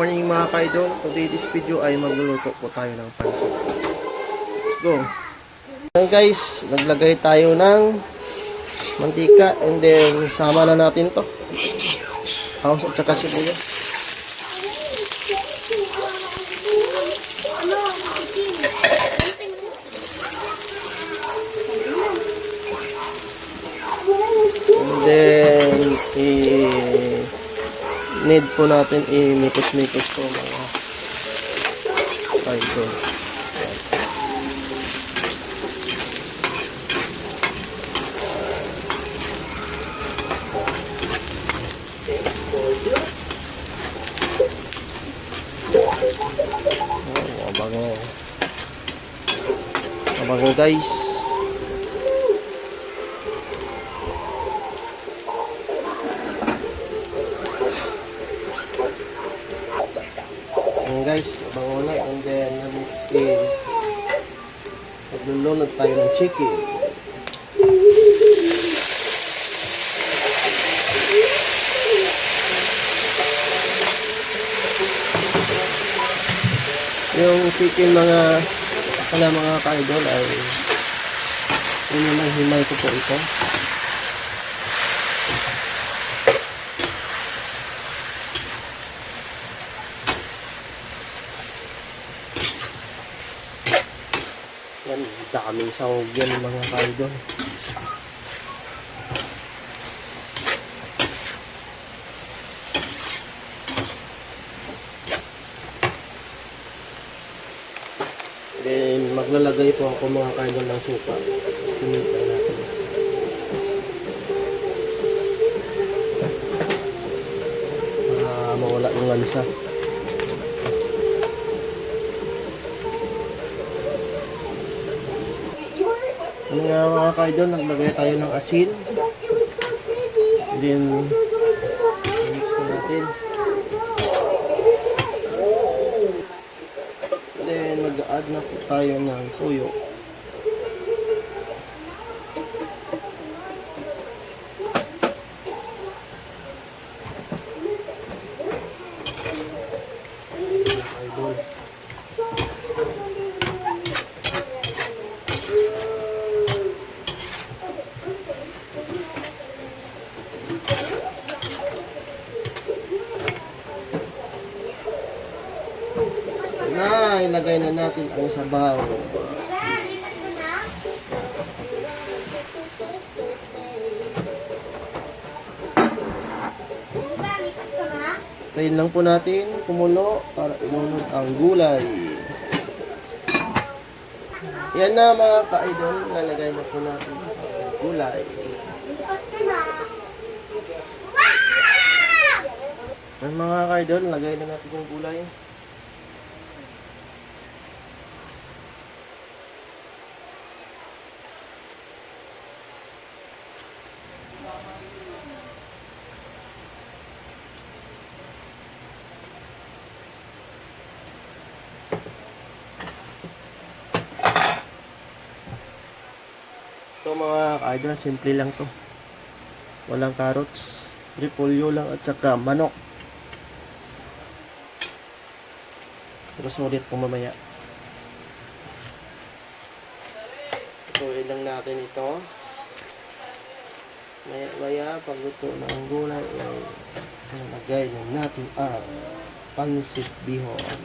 morning mga kaidol. Today this video ay magluluto po tayo ng pansit. Let's go. Ayan guys, naglagay tayo ng mantika and then sama na natin to. House at saka sibuyas. And then need po natin i-mikos-mikos po mga kaidol. Mabango guys. Ayan guys, mabango na. And then next is maglulunod tayo ng chicken. Yung chicken mga kaidol ay yun naman himay ko po ito. Yan, daming sahog yan mga kaidol. Then maglalagay po ako mga kaidol ng suka. Sinita natin. Para mawala yung lansa. Ano nga mga kaidol, naglagay tayo ng asin. Then mix na natin. Then mag-add na po tayo ng tuyo. Idol. Na, ilagay na natin ang sabaw. Tayin lang po natin kumulo para ilunod ang gulay. Yan na mga kaidol, lalagay na po natin ang gulay. Yan mga kaidol, lagay na natin yung gulay. Ito mga ka-idol, simple lang to. Walang carrots, repolyo lang at saka manok. Pero sulit po mamaya. Tuloy lang natin ito. Maya pagluto ng gulay ay nalagay na natin ang pansit bihon.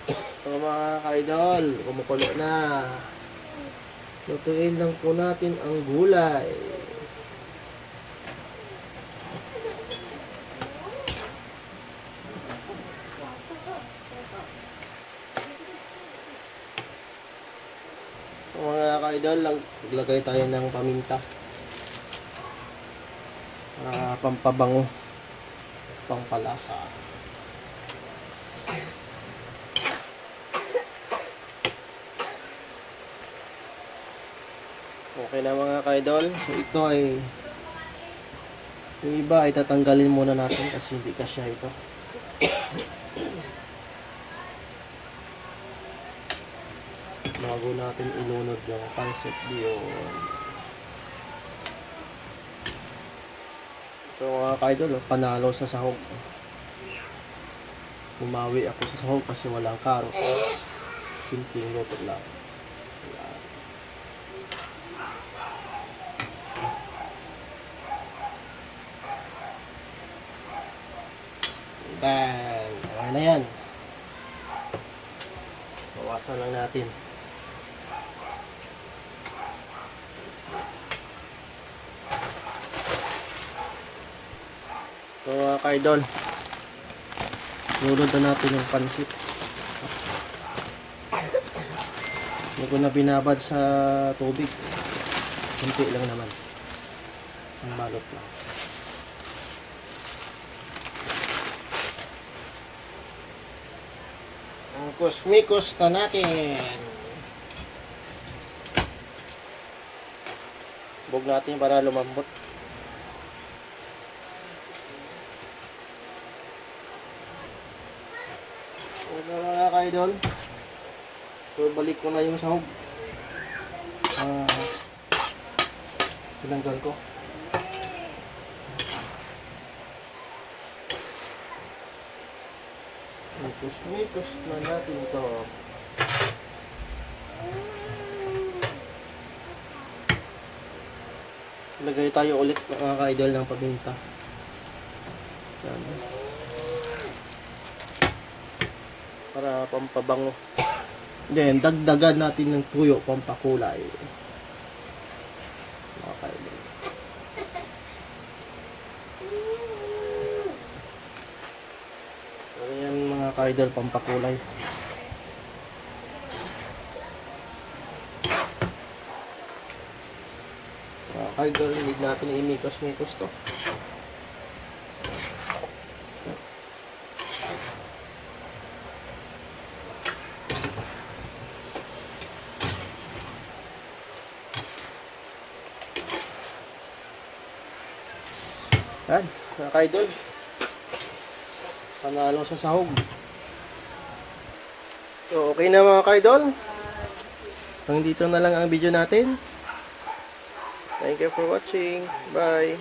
Ito mga ka-idol, kumukulo na. Lutuin lang po natin ang gulay. Mga ka-idol, maglagay tayo ng paminta. Para pampabango, pampalasa. Okay na mga ka-idol. So ito ay yung iba ay tatanggalin muna natin kasi hindi kasya ito. Bago natin ilunod yung pansit bihon. So So mga kaidol, panalo sa sahog. Bumawi ako sa sahog kasi walang karot. Simpleng luto lang. Ayan. Bang! Okay na yan. Bawasan lang natin. So mga kaidol, sunod na natin yung pansit. Hindi ko na binabad sa tubig. Kunti lang naman. Ang balot lang. Ang kusmikos na natin. Bug natin para lumambot. So mga kaidol, so balik ko na yung sahog. Tinanggal ko. Mikos na natin ito. Lagay tayo ulit mga ka-idol ng paminta. Yan. Para pampabango. Then, dagdagan natin ng tuyo pampakulay. Mga ka-idol. So, yan mga ka-idol pampakulay. Mga ka-idol, hindi natin imikos-mikos to. Yan, mga ka-idol. Panalo sa sahog. So, okay na mga ka-idol. Hanggang dito na lang ang video natin. Thank you for watching. Bye.